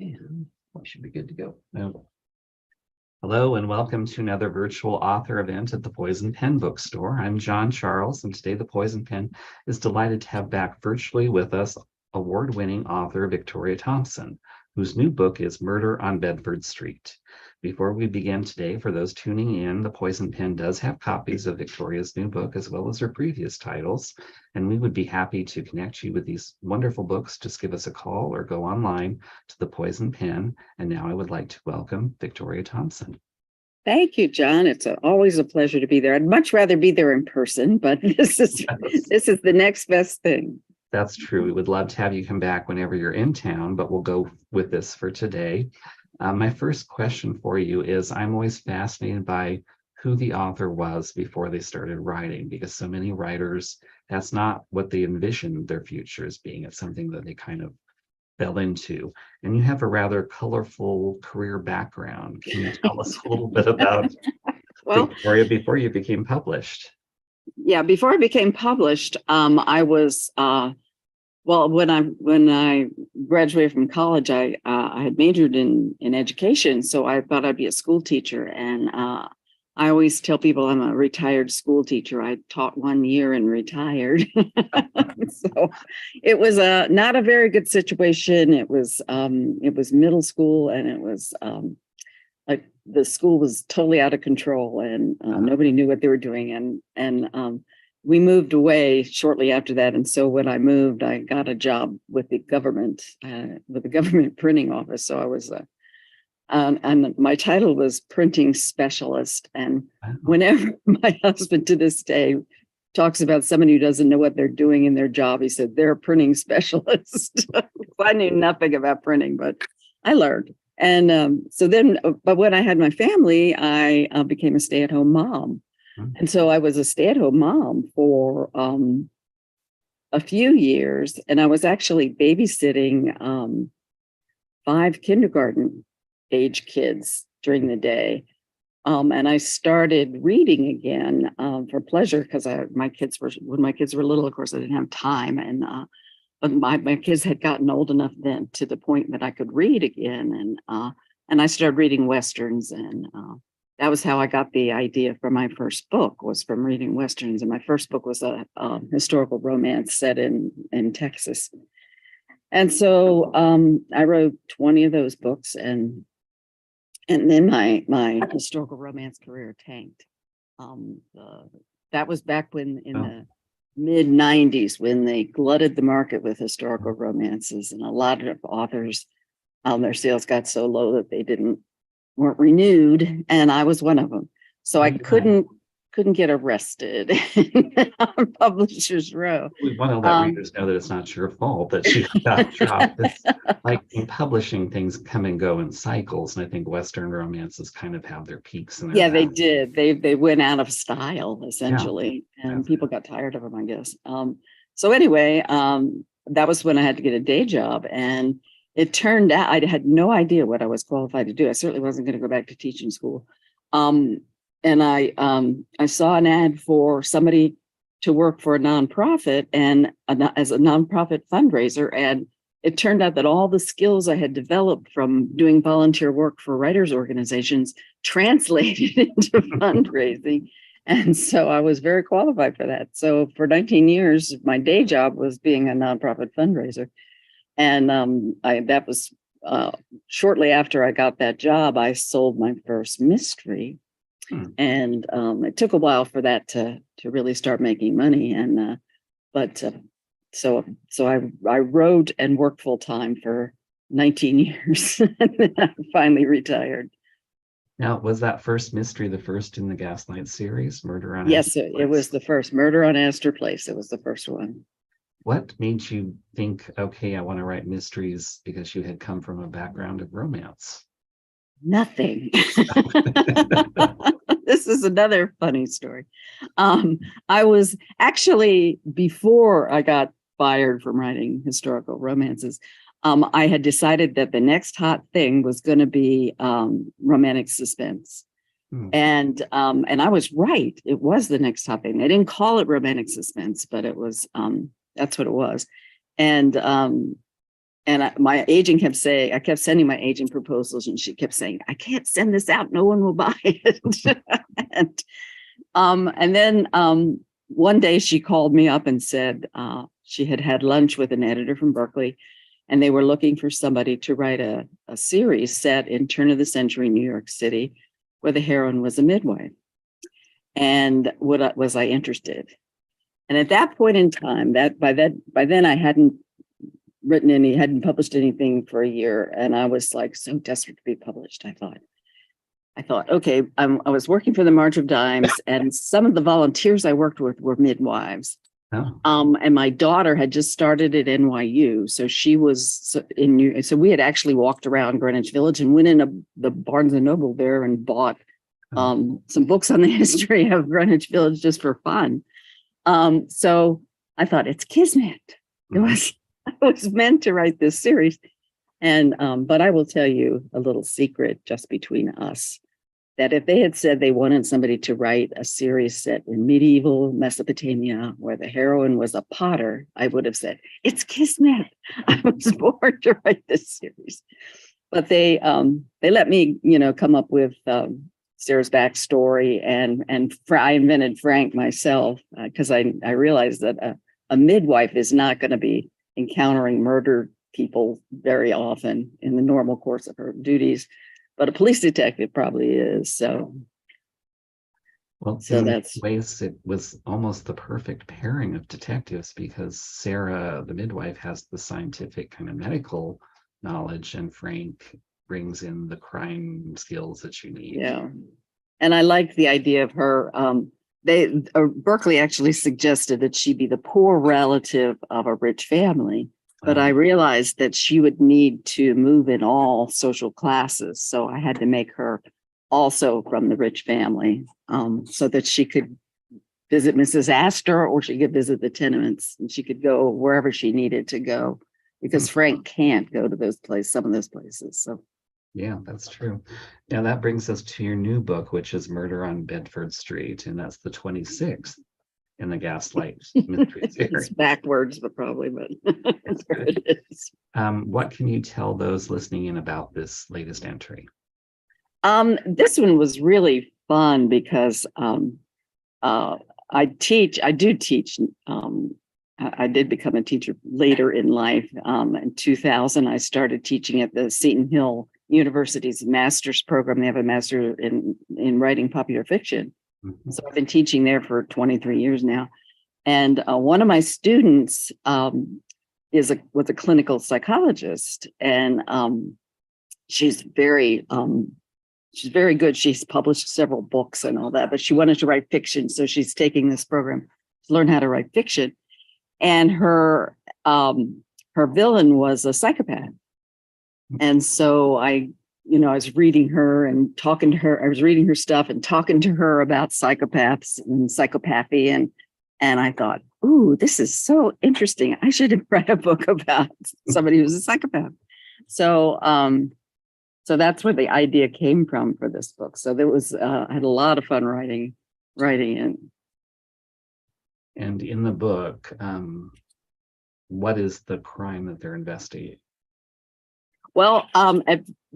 And we should be good to go. Hello and welcome to another virtual author event at the Poison Pen Bookstore. I'm John Charles, and today the Poison Pen is delighted to have back virtually with us award-winning author Victoria Thompson, whose new book is Murder on Bedford Street. Before we begin today, for those tuning in, the Poison Pen does have copies of Victoria's new book as well as her previous titles, and we would be happy to connect you with these wonderful books. Just give us a call or go online to the Poison Pen. And now I would like to welcome Victoria Thompson. Thank you, John. It's always a pleasure to be there. I'd much rather be there in person, but this is the next best thing. That's true. We would love to have you come back whenever you're in town, but we'll go with this for today. My first question for you is, I'm always fascinated by who the author was before they started writing, because so many writers, that's not what they envisioned their future as being. It's something that they kind of fell into. And you have a rather colorful career background. Can you tell us a little bit about Victoria before you became published? Yeah, before I became published, I was when I graduated from college, I had majored in education, so I thought I'd be a school teacher. And I always tell people I'm a retired school teacher. I taught 1 year and retired. So it was not a very good situation. It was middle school, and it was like the school was totally out of control, and nobody knew what they were doing. And we moved away shortly after that. And so when I moved, I got a job with the government printing office. So I was and my title was printing specialist. And whenever my husband to this day talks about somebody who doesn't know what they're doing in their job, he said, they're a printing specialist. I knew nothing about printing, but I learned. And but when I had my family, I became a stay-at-home mom. And so I was a stay-at-home mom for a few years, and I was actually babysitting 5 kindergarten age kids during the day. And I started reading again for pleasure, because when my kids were little, of course, I didn't have time. And but my kids had gotten old enough then to the point that I could read again. And I started reading Westerns, and that was how I got the idea for my first book, was from reading Westerns. And my first book was a historical romance set in Texas. And so I wrote 20 of those books, and then my historical romance career tanked. That was back when in the mid-90s, when they glutted the market with historical romances, and a lot of authors, their sales got so low that they weren't renewed, and I was one of them. So I couldn't get arrested on Publishers Row. We want to let readers know that it's not your fault that you got dropped. It's like in publishing, things come and go in cycles, and I think Western romances kind of have their peaks. They did. They went out of style, essentially, and people got tired of them, I guess. So anyway, that was when I had to get a day job, and it turned out I had no idea what I was qualified to do. I certainly wasn't going to go back to teaching school. And I saw an ad for somebody to work for a nonprofit and as a nonprofit fundraiser. And it turned out that all the skills I had developed from doing volunteer work for writers' organizations translated into fundraising. And so I was very qualified for that. So for 19 years, my day job was being a nonprofit fundraiser. And that was shortly after I got that job, I sold my first mystery. And it took a while for that to really start making money. And so I wrote and worked full time for 19 years, and then I finally retired. Now, was that first mystery the first in the Gaslight series, Murder on Yes, Astor Place? It was the first, Murder on Astor Place. It was the first one. What made you think, okay, I want to write mysteries, because you had come from a background of romance? Nothing. This is another funny story. I was actually, before I got fired from writing historical romances, I had decided that the next hot thing was going to be romantic suspense. And I was right. It was the next hot thing. They didn't call it romantic suspense, but it was that's what it was. And my agent kept saying, I kept sending my agent proposals, and she kept saying, I can't send this out. No one will buy it. And then one day she called me up and said she had had lunch with an editor from Berkeley, and they were looking for somebody to write a series set in turn of the century New York City, where the heroine was a midwife. And was I interested? And at that point in time, by then I hadn't published anything for a year, and I was like so desperate to be published. I thought, okay, I was working for the March of Dimes, and some of the volunteers I worked with were midwives. Oh. And my daughter had just started at NYU, so she was so we had actually walked around Greenwich Village and went in the Barnes and Noble there and bought some books on the history of Greenwich Village just for fun. So I thought, it's kismet. It was meant to write this series. And but I will tell you a little secret just between us, that if they had said they wanted somebody to write a series set in medieval Mesopotamia where the heroine was a potter, I would have said, it's kismet. I was born to write this series. But they let me, come up with Sarah's backstory, and I invented Frank myself because I realized that a midwife is not going to be encountering murdered people very often in the normal course of her duties, but a police detective probably is. So in that's ways it was almost the perfect pairing of detectives, because Sarah, the midwife, has the scientific kind of medical knowledge, and Frank brings in the crime skills that you need. Yeah, and I like the idea of her. Berkeley actually suggested that she be the poor relative of a rich family. But I realized that she would need to move in all social classes. So I had to make her also from the rich family, so that she could visit Mrs. Astor, or she could visit the tenements, and she could go wherever she needed to go, because Frank can't go to some of those places. So. Yeah, that's true. Now that brings us to your new book, which is Murder on Bedford Street, and that's the 26th. In the Gaslight mystery series. It's backwards, but that's where it is. What can you tell those listening in about this latest entry? This one was really fun because I do teach. I did become a teacher later in life. In 2000, I started teaching at the Seton Hill University's master's program. They have a master in writing popular fiction. Mm-hmm. So I've been teaching there for 23 years now. And one of my students was a clinical psychologist, and she's very good. She's published several books and all that, but she wanted to write fiction. So she's taking this program to learn how to write fiction. And her villain was a psychopath. And so I was reading her and talking to her. I was reading her stuff and talking to her about psychopaths and psychopathy. And I thought, ooh, this is so interesting. I should write a book about somebody who's a psychopath. So that's where the idea came from for this book. So there was, I had a lot of fun writing it. And in the book, what is the crime that they're investigating? Well,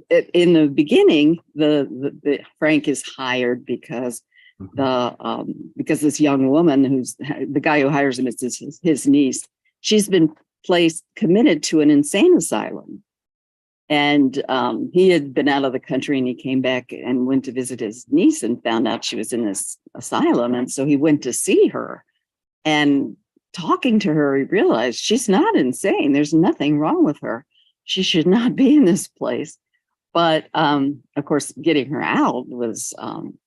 in the beginning, the Frank is hired because because this young woman, who's the guy who hires him, is his niece. She's been committed to an insane asylum, and he had been out of the country, and he came back and went to visit his niece and found out she was in this asylum, and so he went to see her, and talking to her, he realized she's not insane. There's nothing wrong with her. She should not be in this place. But of course, getting her out was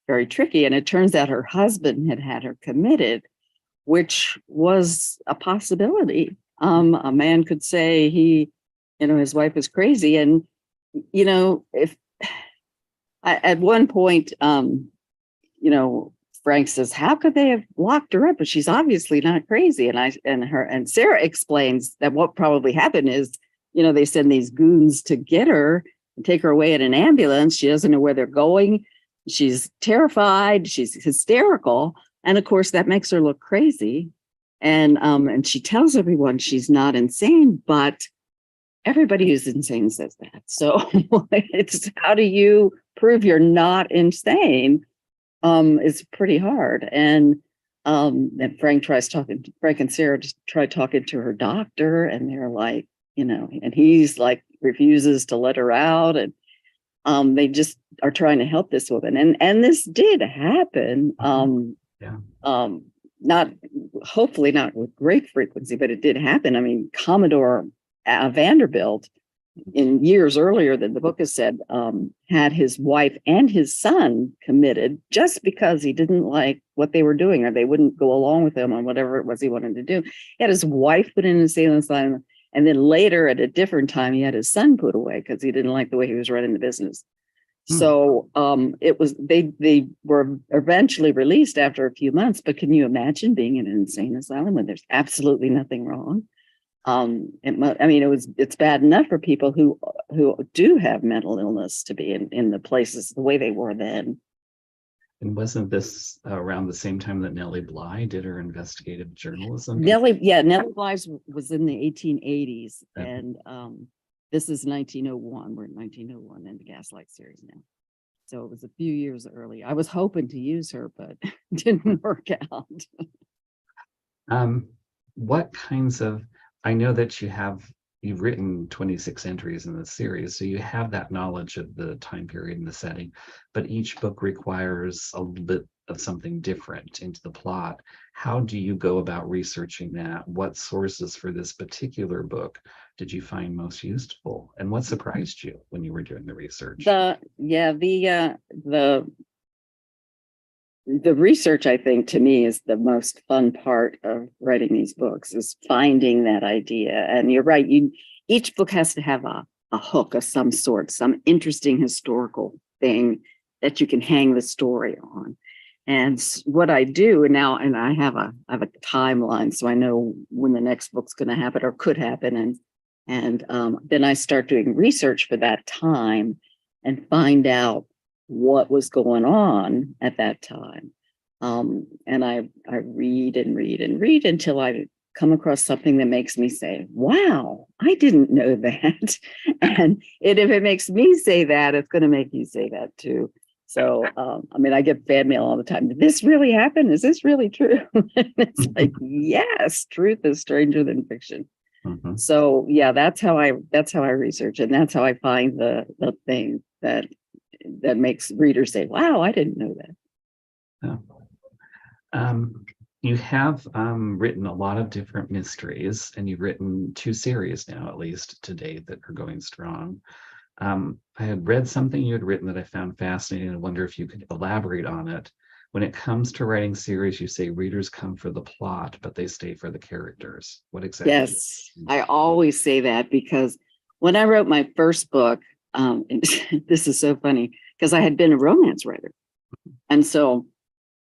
very tricky. And it turns out her husband had her committed, which was a possibility. A man could say his wife is crazy. And, if at one point, Frank says, how could they have locked her up? But she's obviously not crazy. And Sarah explains that what probably happened is, they send these goons to get her and take her away in an ambulance. She doesn't know where they're going. She's terrified. She's hysterical. And of course, that makes her look crazy. And she tells everyone she's not insane, but everybody who's insane says that. So it's how do you prove you're not insane? It's pretty hard. And Frank and Sarah just try talking to her doctor, and they're like, and he's like refuses to let her out. And they just are trying to help this woman. And this did happen. Not hopefully not with great frequency, but it did happen. I mean, Commodore Vanderbilt, in years earlier than the book has said, had his wife and his son committed just because he didn't like what they were doing, or they wouldn't go along with him on whatever it was he wanted to do. He had his wife put in an asylum, and then later at a different time, he had his son put away because he didn't like the way he was running the business. So they were eventually released after a few months. But can you imagine being in an insane asylum when there's absolutely nothing wrong? It's bad enough for people who do have mental illness to be in the places the way they were then. And wasn't this around the same time that Nellie Bly did her investigative journalism? Nellie Bly was in the 1880s, and this is 1901. We're in 1901 in the Gaslight series now. So it was a few years early. I was hoping to use her, but it didn't work out. What kinds of, I know that you've written 26 entries in the series, so you have that knowledge of the time period and the setting, but each book requires a little bit of something different into the plot. How do you go about researching that? What sources for this particular book did you find most useful, and what surprised you when you were doing the research? The research, I think, to me is the most fun part of writing these books, is finding that idea. And you're right, each book has to have a hook of some sort, some interesting historical thing that you can hang the story on. And what I do now, and I have a timeline, so I know when the next book's going to happen or could happen, and then I start doing research for that time and find out what was going on at that time. And I read and read and read until I come across something that makes me say, wow, I didn't know that. And if it makes me say that, it's going to make you say that too. So, I get fan mail all the time. Did this really happen? Is this really true? It's like, yes, truth is stranger than fiction. Mm-hmm. So yeah, that's how I research, and that's how I find the thing that makes readers say, wow, I didn't know that. Oh. You have written a lot of different mysteries, and you've written 2 series now, at least to date, that are going strong. I had read something you had written that I found fascinating. I wonder if you could elaborate on it. When it comes to writing series, you say readers come for the plot, but they stay for the characters. What exactly? Yes, I always say that, because when I wrote my first book, this is so funny because I had been a romance writer. And so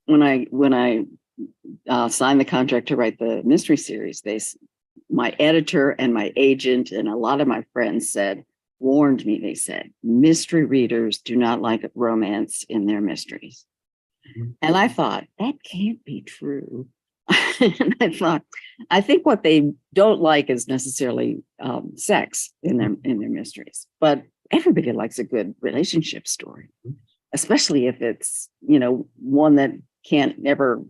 when I signed the contract to write the mystery series, my editor and my agent and a lot of my friends warned me. They said, mystery readers do not like romance in their mysteries. Mm-hmm. And I thought, that can't be true. And I think what they don't like is necessarily sex in their mysteries, but everybody likes a good relationship story, especially if it's, one that can't never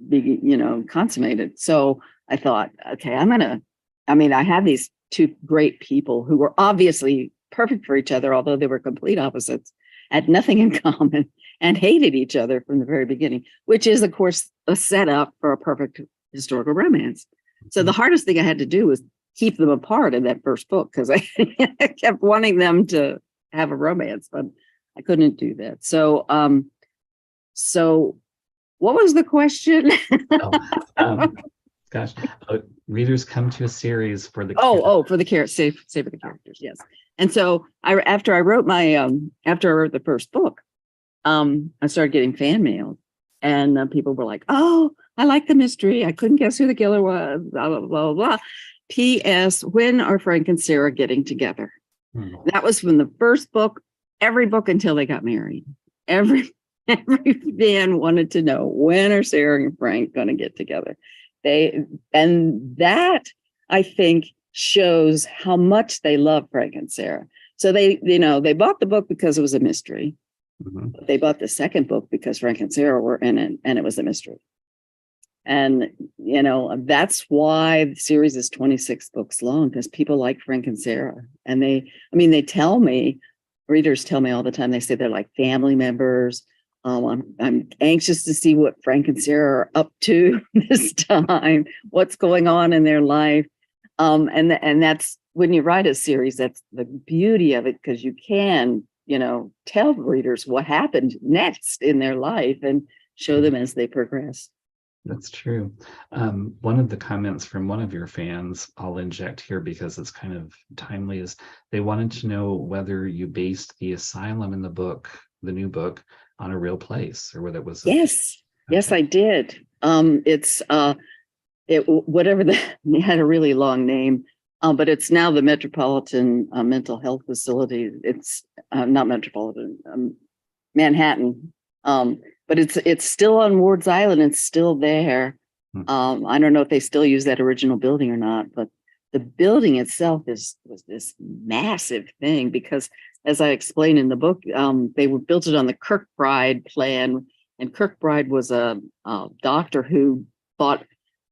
be, consummated. So I thought, okay, I have these 2 great people who were obviously perfect for each other, although they were complete opposites, had nothing in common, and hated each other from the very beginning, which is, of course, a setup for a perfect historical romance. So the hardest thing I had to do was keep them apart in that first book, because I kept wanting them to have a romance, but I couldn't do that. So, what was the question? Readers come to a series for the for the characters, say for the characters, yes. And so after I wrote the first book, I started getting fan mail, and people were like, "Oh, I like the mystery. I couldn't guess who the killer was." Blah blah blah blah. P.S. When are Frank and Sarah getting together? That was from the first book. Every book until they got married. Every fan wanted to know, when are Sarah and Frank going to get together? And that, I think, shows how much they love Frank and Sarah. So they bought the book because it was a mystery. Mhm. But they bought the second book because Frank and Sarah were in it, and it was a mystery. And, that's why the series is 26 books long, because people like Frank and Sarah. And they tell me, readers tell me all the time, they say they're like family members. I'm anxious to see what Frank and Sarah are up to this time, what's going on in their life. And that's when you write a series, that's the beauty of it, because you can, tell readers what happened next in their life and show them as they progress. That's true. One of the comments from one of your fans, I'll inject here because it's kind of timely, is they wanted to know whether you based the asylum in the book, the new book, on a real place, or whether it was. Yes, Okay. I did. It's whatever they had a really long name, but it's now the Metropolitan Mental Health Facility. It's not Metropolitan, Manhattan. But it's still on Ward's Island. It's still there. I don't know if they still use that original building or not, but the building itself was this massive thing because, as I explained in the book, they built it on the Kirkbride plan, and Kirkbride was a doctor who thought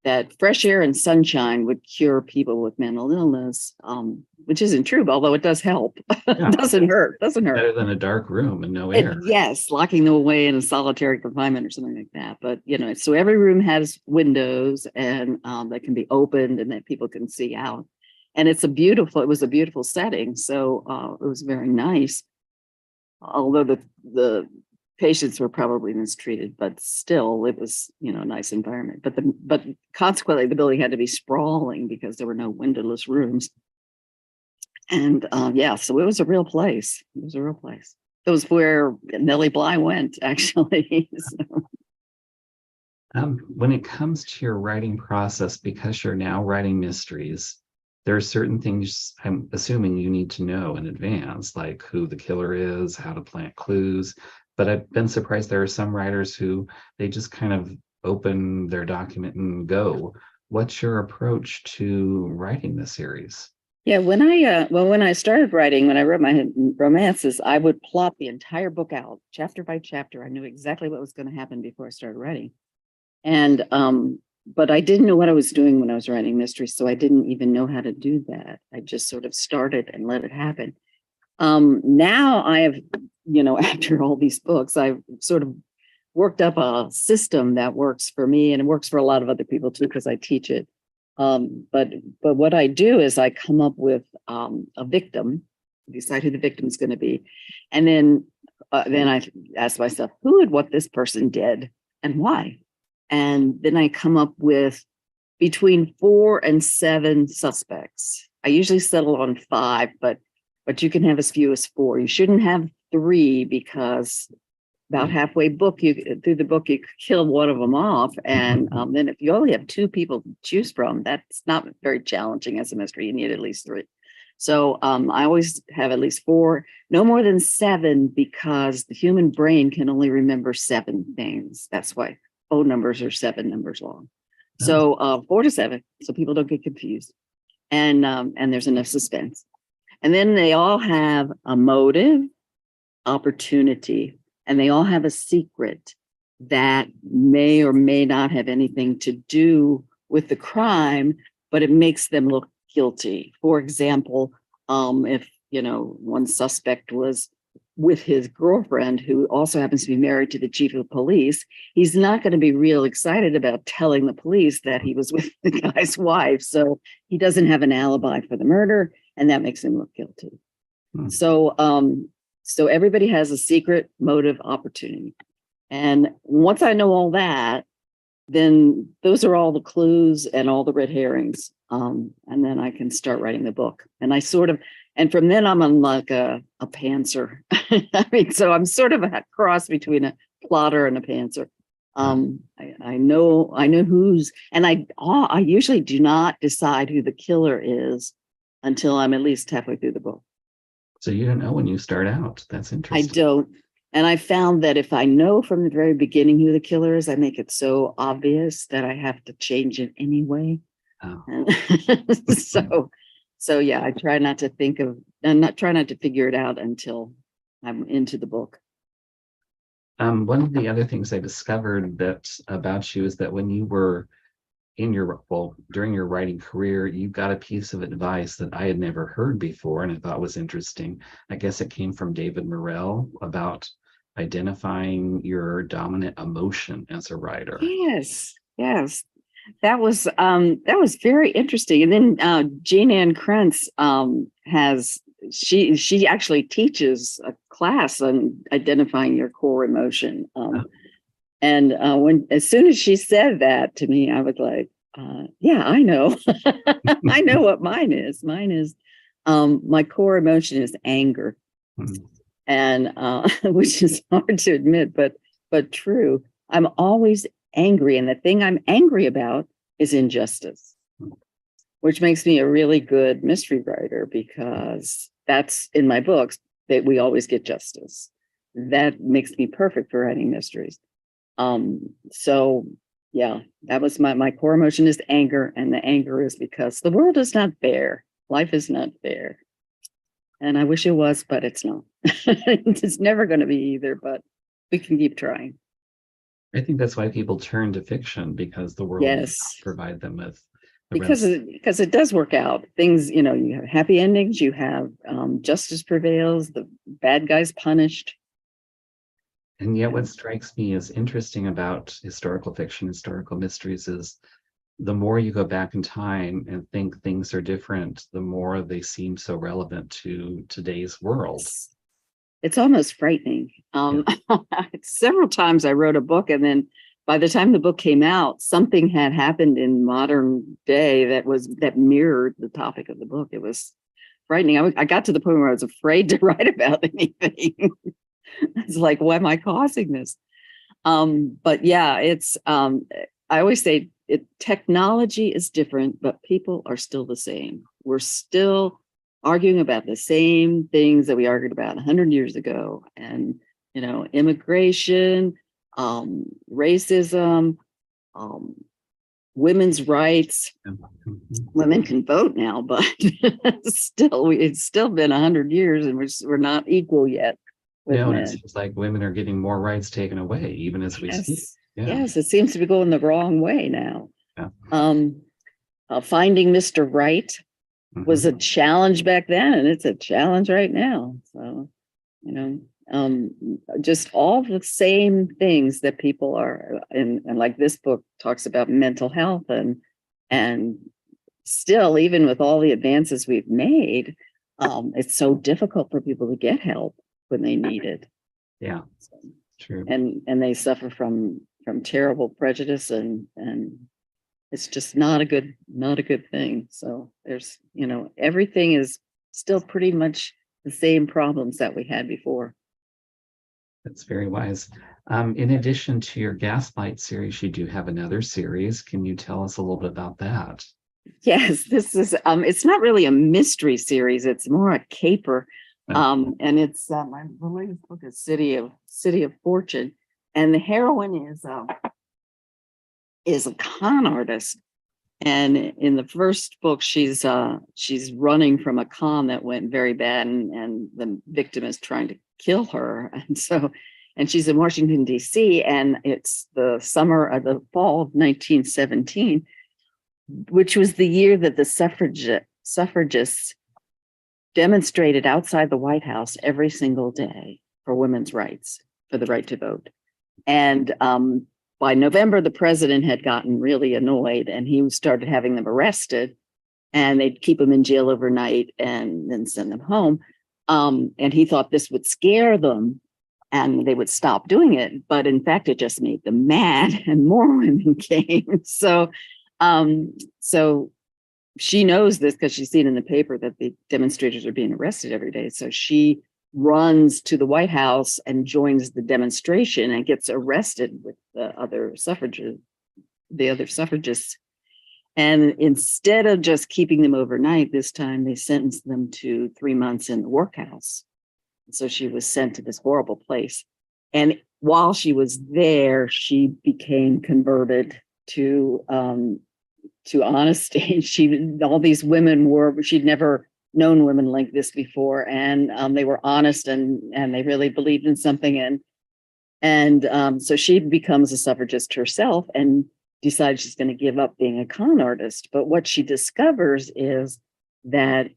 that fresh air and sunshine would cure people with mental illness, which isn't true, although it does help. Yeah. It doesn't hurt. Better than a dark room and no air. Yes, locking them away in a solitary confinement or something like that. But, so every room has windows and that can be opened and that people can see out. And it was a beautiful setting. So it was very nice. Although the patients were probably mistreated, but still it was, a nice environment. But consequently, the building had to be sprawling because there were no windowless rooms. And so it was a real place. It was a real place. It was where Nellie Bly went, actually. When it comes to your writing process, because you're now writing mysteries, there are certain things I'm assuming you need to know in advance, like who the killer is, how to plant clues. But I've been surprised there are some writers who they just kind of open their document and go. What's your approach to writing the series? Yeah, when I started writing, when I wrote my romances, I would plot the entire book out chapter by chapter. I knew exactly what was going to happen before I started writing. And but I didn't know what I was doing when I was writing mysteries, so I didn't even know how to do that. I just sort of started and let it happen. Now I have, after all these books, I've sort of worked up a system that works for me, and it works for a lot of other people too, because I teach it. But what I do is I come up with a victim, decide who the victim is going to be, and then I ask myself, who and what this person did and why, and then I come up with between 4 and 7 suspects. I usually settle on 5, but you can have as few as 4. You shouldn't have 3 because about halfway through the book, you kill one of them off. And then if you only have 2 people to choose from, that's not very challenging as a mystery. You need at least 3. So I always have at least 4, no more than 7, because the human brain can only remember 7 things. That's why phone numbers are 7 numbers long. So 4 to 7, so people don't get confused. And there's enough suspense. And then they all have a motive, opportunity, and they all have a secret that may or may not have anything to do with the crime, but it makes them look guilty. For example, if, one suspect was with his girlfriend, who also happens to be married to the chief of police, he's not going to be real excited about telling the police that he was with the guy's wife. So he doesn't have an alibi for the murder, and that makes him look guilty. So everybody has a secret, motive, opportunity. And once I know all that, then those are all the clues and all the red herrings. And then I can start writing the book. And and from then I'm like a pantser. So I'm sort of a cross between a plotter and a pantser. I know who's, and I usually do not decide who the killer is until I'm at least halfway through the book. So you don't know when you start out. That's interesting. I don't. And I found that if I know from the very beginning who the killer is, I make it so obvious that I have to change it anyway. Oh. So yeah, I try not to think of, and not try not to figure it out until I'm into the book. One of the other things I discovered that about you is that when you were during your writing career, you got a piece of advice that I had never heard before and I thought was interesting. I guess it came from David Morrell about identifying your dominant emotion as a writer. Yes, yes. That was very interesting. And then Jean Ann Krentz she actually teaches a class on identifying your core emotion. And as soon as she said that to me, I was like, yeah, I know. I know what mine is. Mine is my core emotion is anger. Mhm. And which is hard to admit, but true. I'm always angry, and the thing I'm angry about is injustice, which makes me a really good mystery writer because that's in my books that we always get justice. That makes me perfect for writing mysteries. So yeah, that was my core emotion is anger, and the anger is because the world is not fair. Life is not fair. And I wish it was, but it's not. It's never going to be either, but we can keep trying. I think that's why people turn to fiction, because the world does Yes, not provide them with because it does work out. Things, you have happy endings, you have justice prevails, the bad guy's punished. And yet what strikes me as interesting about historical fiction, historical mysteries, is the more you go back in time and think things are different, the more they seem so relevant to today's world. It's almost frightening. Several times I wrote a book, and then by the time the book came out, something had happened in modern day that mirrored the topic of the book. It was frightening. I got to the point where I was afraid to write about anything. It's like, why am I causing this? But yeah, it's I always say technology is different, but people are still the same. We're still arguing about the same things that we argued about 100 years ago. And, immigration, racism, women's rights. Women can vote now, but it's still been 100 years and we're not equal yet. No, and it seems like women are getting more rights taken away, even as we speak. Yeah. Yes, it seems to be going the wrong way now. Yeah. Finding Mr. Right was a challenge back then, and it's a challenge right now. So, just all the same things that people are, and like this book talks about mental health, and still, even with all the advances we've made, it's so difficult for people to get help when they need it. Yeah, true. And they suffer from terrible prejudice, and it's just not a good thing. So there's, everything is still pretty much the same problems that we had before. That's very wise. In addition to your Gaslight series, you do have another series. Can you tell us a little bit about that? Yes, this is it's not really a mystery series, it's more a caper. And it's the latest book is City of Fortune, and the heroine is a con artist. And in the first book, she's running from a con that went very bad, and the victim is trying to kill her. And she's in Washington, D.C., and it's the fall of 1917, which was the year that the suffragists demonstrated outside the White House every single day for women's rights, for the right to vote. And by November, the president had gotten really annoyed, and he started having them arrested, and they'd keep them in jail overnight and then send them home. And he thought this would scare them and they would stop doing it. But in fact, it just made them mad, and more women came. So she knows this because she's seen in the paper that the demonstrators are being arrested every day. So she runs to the White House and joins the demonstration and gets arrested with the other suffragists. And instead of just keeping them overnight, this time they sentenced them to 3 months in the workhouse. So she was sent to this horrible place. And while she was there, she became converted to to honesty. All these women she'd never known women like this before, and they were honest and they really believed in something, and so she becomes a suffragist herself and decides she's going to give up being a con artist. But what she discovers is that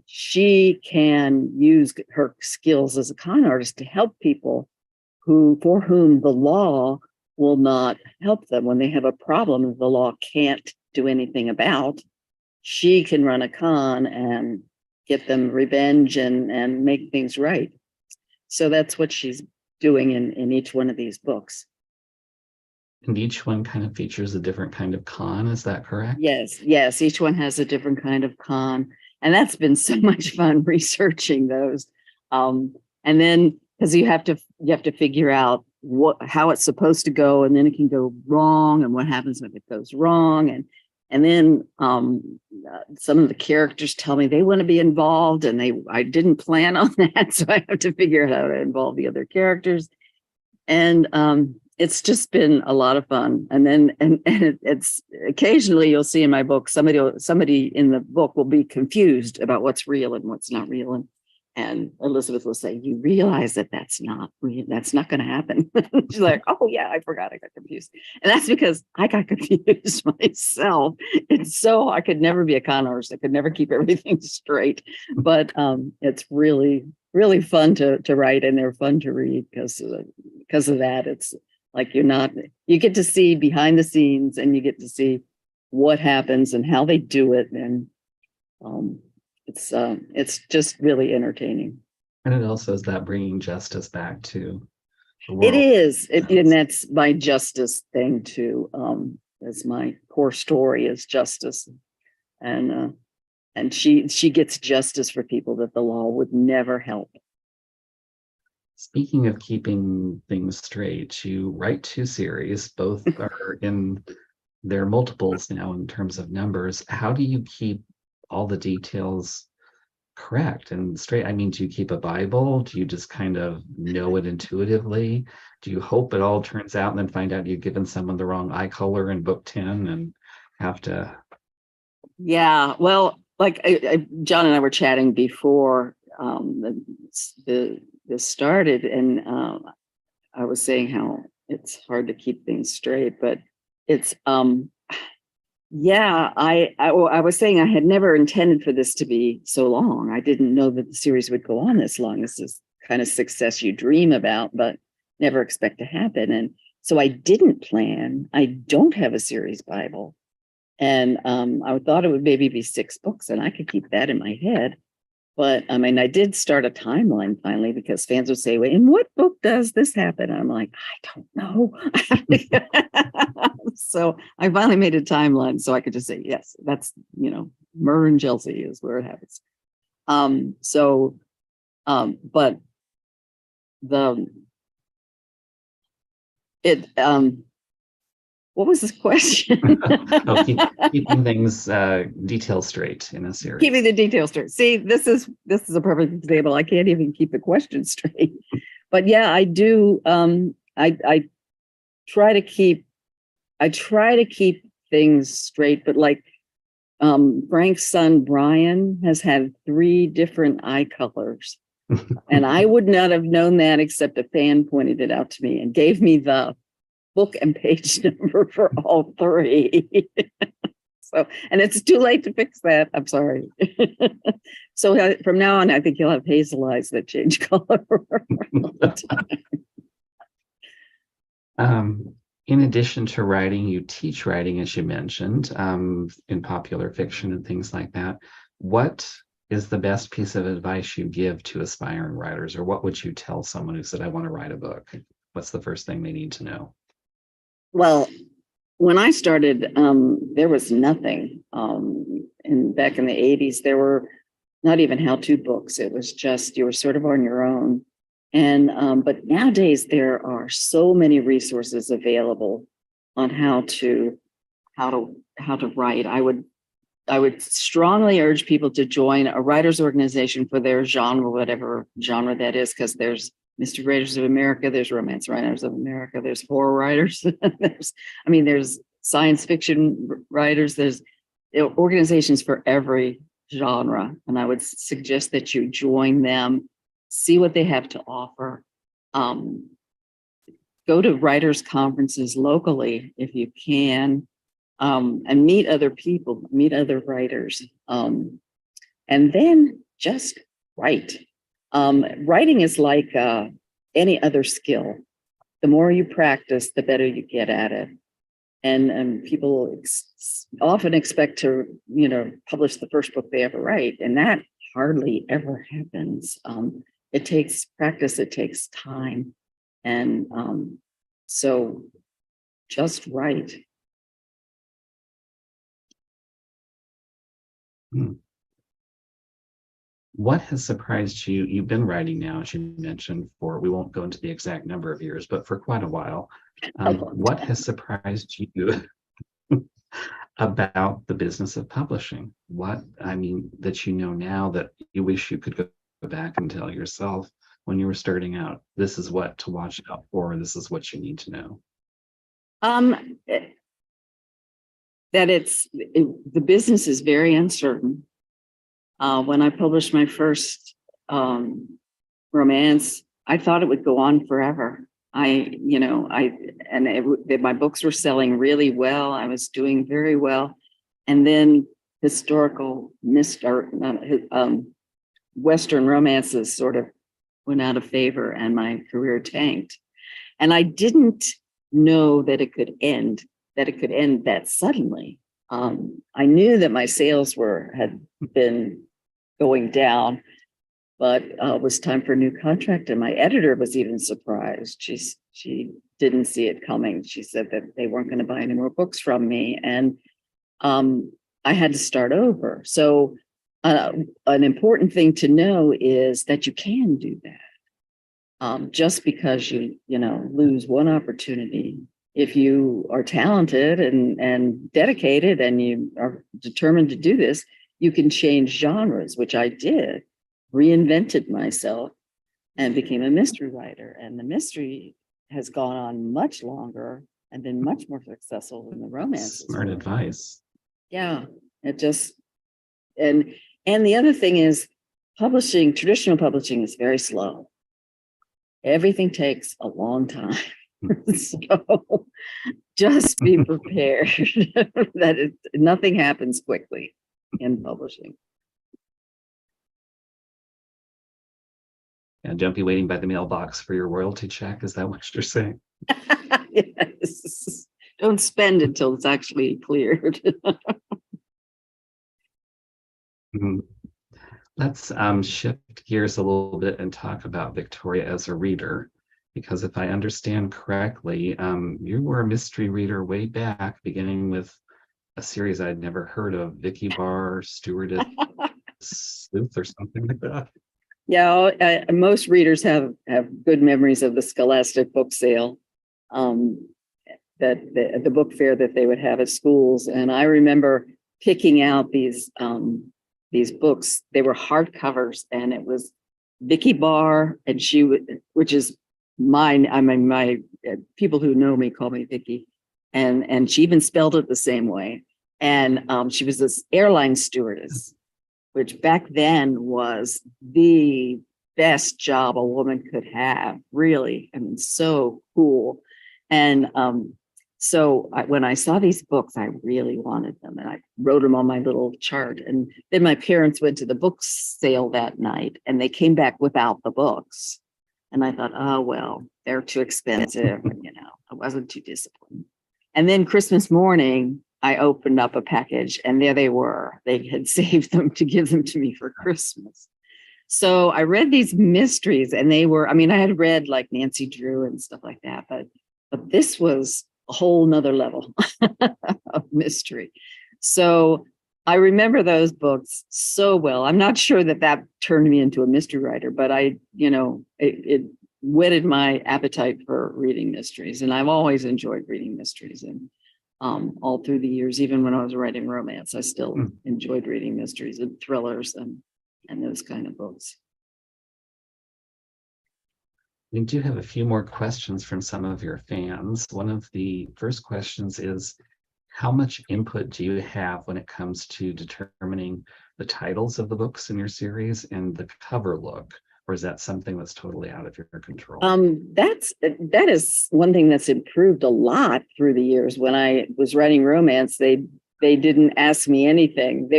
she can use her skills as a con artist to help people for whom the law will not help them. When they have a problem that the law can't do anything about, she can run a con and get them revenge and make things right. So that's what she's doing in each one of these books. And each one kind of features a different kind of con, is that correct? Yes. Each one has a different kind of con. And that's been so much fun researching those. And then because you have to figure out how it's supposed to go, and then it can go wrong, and what happens if it goes wrong. And then some of the characters tell me they want to be involved, and I didn't plan on that, so I have to figure out how to involve the other characters. And it's just been a lot of fun. And then it's occasionally you'll see in my book somebody in the book will be confused about what's real and what's not real, and Elizabeth will say, "You realize that that's not real. That's not going to happen." She's like, "Oh yeah, I forgot. I got confused." And that's because I got confused myself. And so I could never be a con artist. I could never keep everything straight. But it's really, really fun to write, and they're fun to read because of that. It's like you get to see behind the scenes, and you get to see what happens and how they do it. And it's just really entertaining. And it also is that bringing justice back to the world. It is, and that's my justice thing too. That's my core story is justice, and she gets justice for people that the law would never help. Speaking of keeping things straight, you write 2 series, both are in their multiples now in terms of numbers. How do you keep all the details correct and straight? I mean, do you keep a Bible? Do you just kind of know it intuitively? Do you hope it all turns out and then find out you've given someone the wrong eye color in book 10 and have to? Yeah, well, like John and I were chatting before this started, and I was saying how it's hard to keep things straight, but it's yeah, I was saying I had never intended for this to be so long. I didn't know that the series would go on this long. This is kind of success you dream about, but never expect to happen. And so I didn't plan. I don't have a series Bible. And I thought it would maybe be 6 books, and I could keep that in my head. But I mean, I did start a timeline finally, because fans would say, "Wait, in what book does this happen?" And I'm like, I don't know. So I finally made a timeline so I could just say, yes, that's, Murder and Chelsea is where it happens. But what was this question? Keeping things details straight in a series. Keeping the details straight. See, this is a perfect example. I can't even keep the question straight. But yeah, I do. I try to keep things straight. But like Frank's son Brian has had 3 different eye colors, and I would not have known that except a fan pointed it out to me and gave me the book and page number for all 3. So, and it's too late to fix that. I'm sorry. So from now on, I think you'll have hazel eyes that change color all the time. In addition to writing, you teach writing, as you mentioned, in popular fiction and things like that. What is the best piece of advice you give to aspiring writers, or what would you tell someone who said, "I want to write a book"? What's the first thing they need to know? Well, when I started, there was nothing. Back in the 80s, there were not even how-to books. It was just, you were sort of on your own. And but nowadays there are so many resources available on how to write. I would strongly urge people to join a writers organization for their genre, whatever genre that is, because there's Mystery Writers of America, there's Romance Writers of America, there's horror writers. There's science fiction writers. There's organizations for every genre. And I would suggest that you join them, see what they have to offer. Go to writers' conferences locally if you can, and meet other people, meet other writers. And then just write. Writing is like any other skill. The more you practice, the better you get at it. And people often expect to, publish the first book they ever write, and that hardly ever happens. It takes practice, it takes time. And so just write. What has surprised you? You've been writing now, as you mentioned, we won't go into the exact number of years, but for quite a while. What has surprised you about the business of publishing? That you know now that you wish you could go back and tell yourself when you were starting out, this is what to watch out for, this is what you need to know? That the business is very uncertain. When I published my first romance, I thought it would go on forever. My books were selling really well. I was doing very well. And then historical Western romances sort of went out of favor and my career tanked. And I didn't know that it could end that suddenly. I knew that my sales had been going down, but it was time for a new contract. And my editor was even surprised. She didn't see it coming. She said that they weren't going to buy any more books from me. And I had to start over. So an important thing to know is that you can do that. Just because you lose one opportunity, if you are talented and dedicated and you are determined to do this, you can change genres, which I did, reinvented myself and became a mystery writer. And the mystery has gone on much longer and been much more successful than the romance. Smart advice. Yeah, and the other thing is traditional publishing is very slow. Everything takes a long time. So just be prepared that nothing happens quickly in publishing. And don't be waiting by the mailbox for your royalty check. Is that what you're saying? Yes. Don't spend it till it's actually cleared. Let's shift gears a little bit and talk about Victoria as a reader, because if I understand correctly, you were a mystery reader way back, beginning with a series I'd never heard of, Vicky Barr, Stewardess Sleuth, or something like that. Yeah, most readers have good memories of the Scholastic book sale, that the book fair that they would have at schools. And I remember picking out these books. They were hardcovers, and it was Vicky Barr, and which is mine. I mean, my people who know me call me Vicky, and she even spelled it the same way. And she was this airline stewardess, which back then was the best job a woman could have, really. I mean, so cool. And so when I saw these books, I really wanted them, and I wrote them on my little chart. And then my parents went to the book sale that night, and they came back without the books. And I thought, oh, well, they're too expensive. I wasn't too disciplined. And then Christmas morning, I opened up a package, and there they were. They had saved them to give them to me for Christmas. So I read these mysteries, and they were, I had read like Nancy Drew and stuff like that, but this was a whole nother level of mystery. So I remember those books so well. I'm not sure that turned me into a mystery writer, but it whetted my appetite for reading mysteries. And I've always enjoyed reading mysteries. And all through the years, even when I was writing romance, I still enjoyed reading mysteries and thrillers and those kind of books. We do have a few more questions from some of your fans. One of the first questions is, how much input do you have when it comes to determining the titles of the books in your series and the cover look? Or is that something that's totally out of your control? That is one thing that's improved a lot through the years. When I was writing romance, they didn't ask me anything.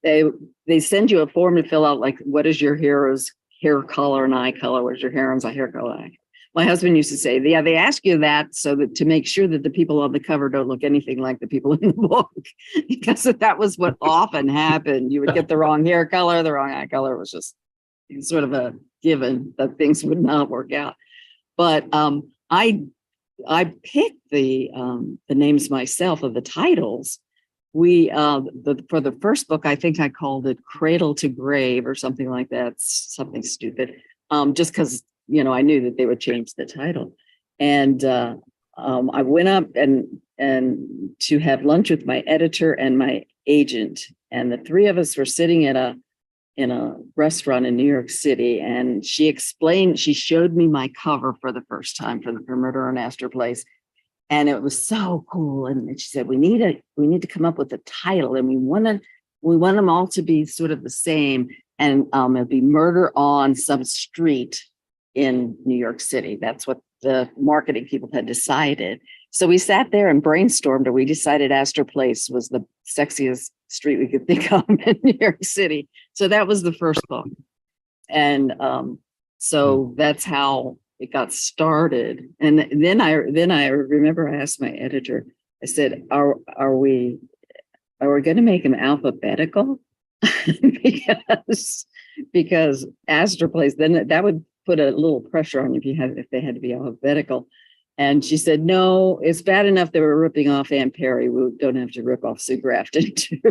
They send you a form to fill out, like, what is your hero's hair color and eye color? What is your heroine's hair color? My husband used to say, yeah, they ask you that so that to make sure that the people on the cover don't look anything like the people in the book, because that was what often happened. You would get the wrong hair color, the wrong eye color. It was just sort of a given that things would not work out. But I picked the names myself of the titles. For the first book, I think I called it Cradle to Grave or something like that, something stupid, just because, I knew that they would change the title. And I went up and to have lunch with my editor and my agent, and the three of us were sitting in a restaurant in New York City, and she showed me my cover for the first time for Murder on Astor Place. And it was so cool. And she said, we need to come up with a title, and we want them all to be sort of the same. And it'd be Murder on some street in New York City. That's what the marketing people had decided. So we sat there and brainstormed, and we decided Astor Place was the sexiest street we could think of in New York City. So that was the first book. And so that's how it got started. And then I remember I asked my editor, I said, are we going to make them alphabetical? because Astor Place, then that would put a little pressure on you if they had to be alphabetical. And she said, no, it's bad enough they were ripping off Aunt Perry. We don't have to rip off Sue Grafton too.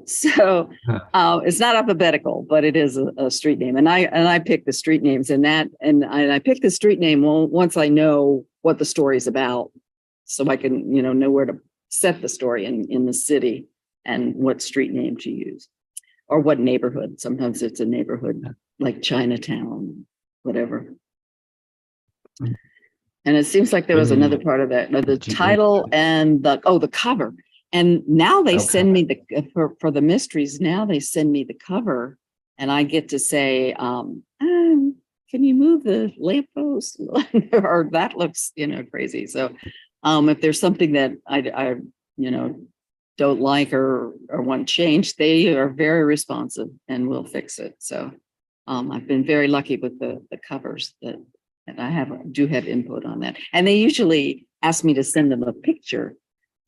So it's not alphabetical, but it is a street name. And I picked the street names and I picked the street name once I know what the story is about, so I can, know where to set the story in the city and what street name to use or what neighborhood. Sometimes it's a neighborhood like Chinatown, whatever. And it seems like there was another part of that, the title and the cover. And now they send me for the mysteries. Now they send me the cover, and I get to say, can you move the lamppost? Or that looks, crazy. So, if there's something that I don't like or want changed, they are very responsive and will fix it. So, I've been very lucky with the covers that I do have input on that. And they usually ask me to send them a picture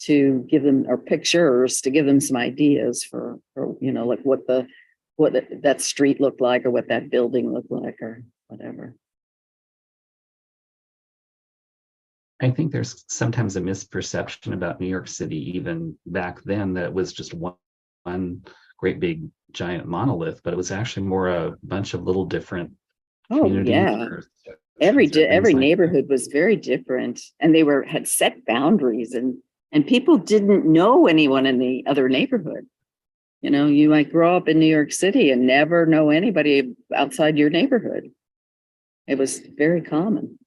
to give them, or pictures to give them some ideas for like what that street looked like, or what that building looked like, or whatever. I think there's sometimes a misperception about New York City, even back then, that it was just one great big giant monolith, but it was actually more a bunch of little different communities. Yeah. Every neighborhood was very different, and they had set boundaries, and people didn't know anyone in the other neighborhood. You might grow up in New York City and never know anybody outside your neighborhood. It was very common.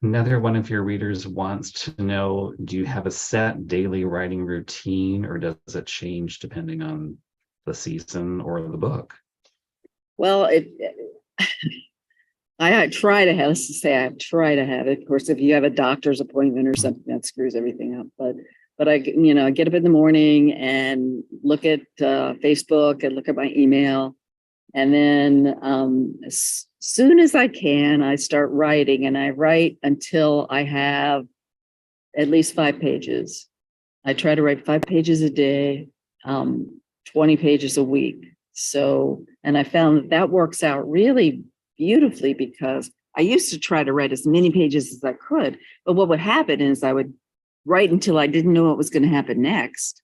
Another one of your readers wants to know, do you have a set daily writing routine, or does it change depending on the season or the book? Well, I try to have, let's just say I try to have it. Of course, if you have a doctor's appointment or something, that screws everything up. But I get up in the morning and look at Facebook and look at my email. And then as soon as I can, I start writing, and I write until I have at least 5 pages. I try to write 5 pages a day, 20 pages a week. So, and I found that works out really beautifully, because I used to try to write as many pages as I could, but what would happen is I would write until I didn't know what was going to happen next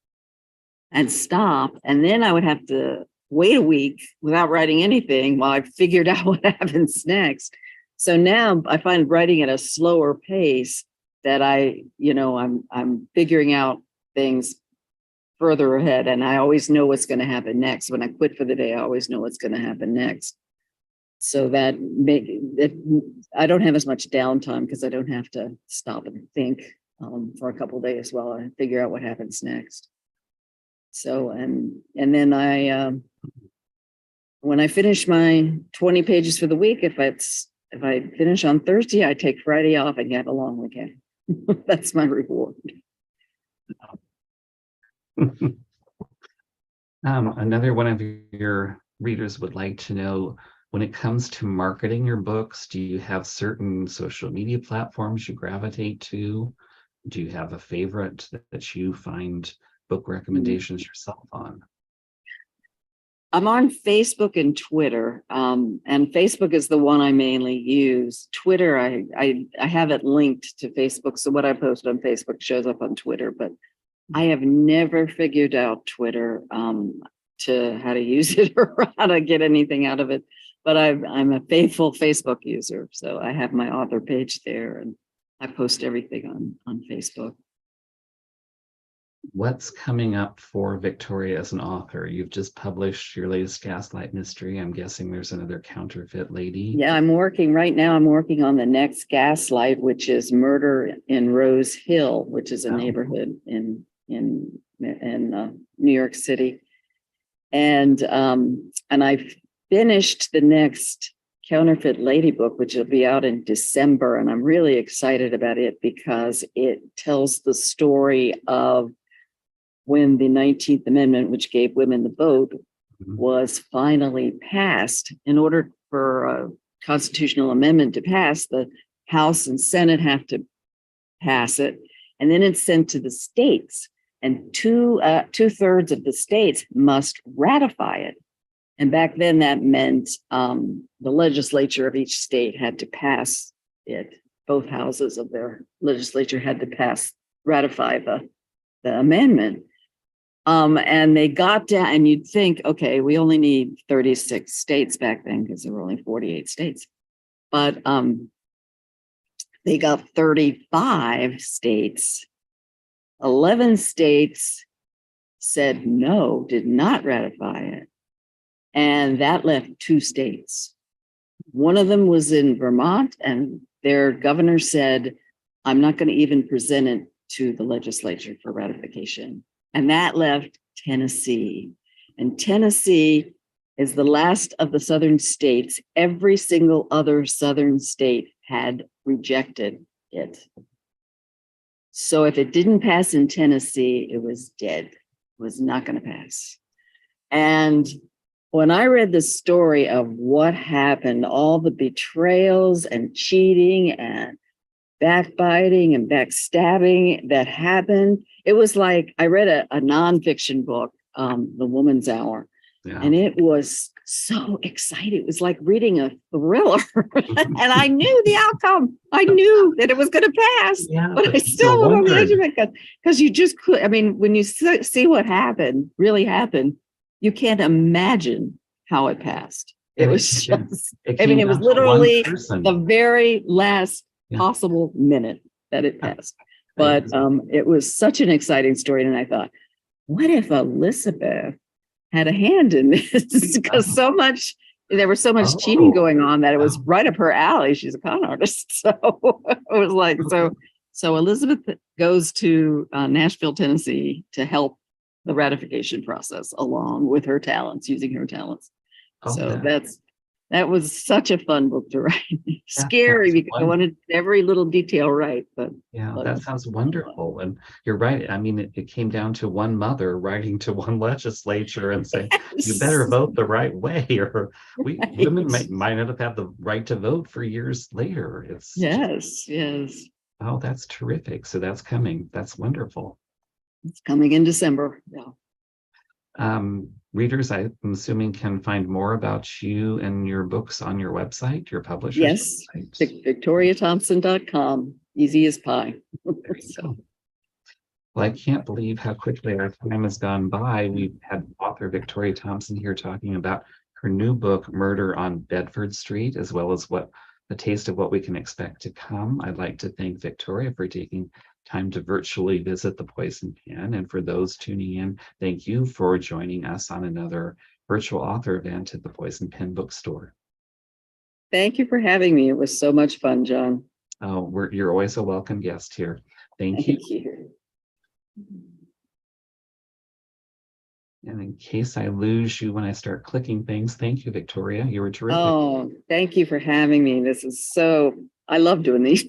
and stop. And then I would have to wait a week without writing anything while I figured out what happens next. So now I find writing at a slower pace that I'm figuring out things further ahead, and I always know what's going to happen next. When I quit for the day, I always know what's going to happen next. So that make it, I don't have as much downtime because I don't have to stop and think for a couple of days while I figure out what happens next. So and then when I finish my 20 pages for the week, if I finish on Thursday, I take Friday off and have a long weekend. That's my reward. Another one of your readers would like to know, when it comes to marketing your books, do you have certain social media platforms you gravitate to? Do you have a favorite that you find book recommendations yourself on? I'm on Facebook and Twitter, and Facebook is the one I mainly use. Twitter, I have it linked to Facebook, so what I post on Facebook shows up on Twitter, but I have never figured out Twitter to how to use it or how to get anything out of it. But I'm a faithful Facebook user, so I have my author page there, and I post everything on Facebook. What's coming up for Victoria as an author? You've just published your latest Gaslight mystery. I'm guessing there's another counterfeit lady. Yeah, I'm working on the next Gaslight, which is Murder in Rose Hill, which is a neighborhood in New York City. And I finished the next counterfeit lady book, which will be out in December. And I'm really excited about it because it tells the story of when the 19th Amendment, which gave women the vote, was finally passed. In order for a constitutional amendment to pass, the House and Senate have to pass it, and then it's sent to the states, and two-thirds of the states must ratify it. And back then that meant the legislature of each state had to pass it. Both houses of their legislature had to ratify the amendment. And they got down, and you'd think, okay, we only need 36 states back then because there were only 48 states. But they got 35 states. 11 states said no, did not ratify it. And that left 2 states. One of them was in Vermont, and their governor said, I'm not going to even present it to the legislature for ratification. And that left Tennessee. And Tennessee is the last of the southern states. Every single other southern state had rejected it. So if it didn't pass in Tennessee, it was dead. It was not going to pass. And when I read the story of what happened, all the betrayals and cheating and backbiting and backstabbing that happened, it was like I read a nonfiction book, The Woman's Hour, and it was so exciting. It was like reading a thriller. And I knew the outcome. I knew that it was going to pass, but I still was on the edge of it because you just could. I mean, when you see what happened, really happened, you can't imagine how it passed. It was just, it was literally the very last possible minute that it passed. But it was such an exciting story. And I thought, what if Elizabeth had a hand in this? Because there was so much cheating going on that it was right up her alley. She's a con artist. So it was like, so Elizabeth goes to Nashville, Tennessee to help the ratification process along with her talents, using her talents. So that was such a fun book to write. Scary because I wanted every little detail right. But that sounds wonderful. And you're right. I mean, it came down to one mother writing to one legislature and saying, you better vote the right way, or women might not have had the right to vote for years later. Yes. Oh, that's terrific. So that's coming. That's wonderful. It's coming in December. Readers, I'm assuming, can find more about you and your books on your website, your publisher's website. VictoriaThompson.com. Easy as pie. So. Well, I can't believe how quickly our time has gone by. We've had author Victoria Thompson here talking about her new book, Murder on Bedford Street, as well as the taste of what we can expect to come. I'd like to thank Victoria for taking time to virtually visit the Poison Pen. And for those tuning in, thank you for joining us on another virtual author event at the Poison Pen bookstore. Thank you for having me. It was so much fun, John. Oh, you're always a welcome guest here. Thank you. Thank you. And in case I lose you when I start clicking things, thank you, Victoria. You were terrific. Oh, thank you for having me. I love doing these.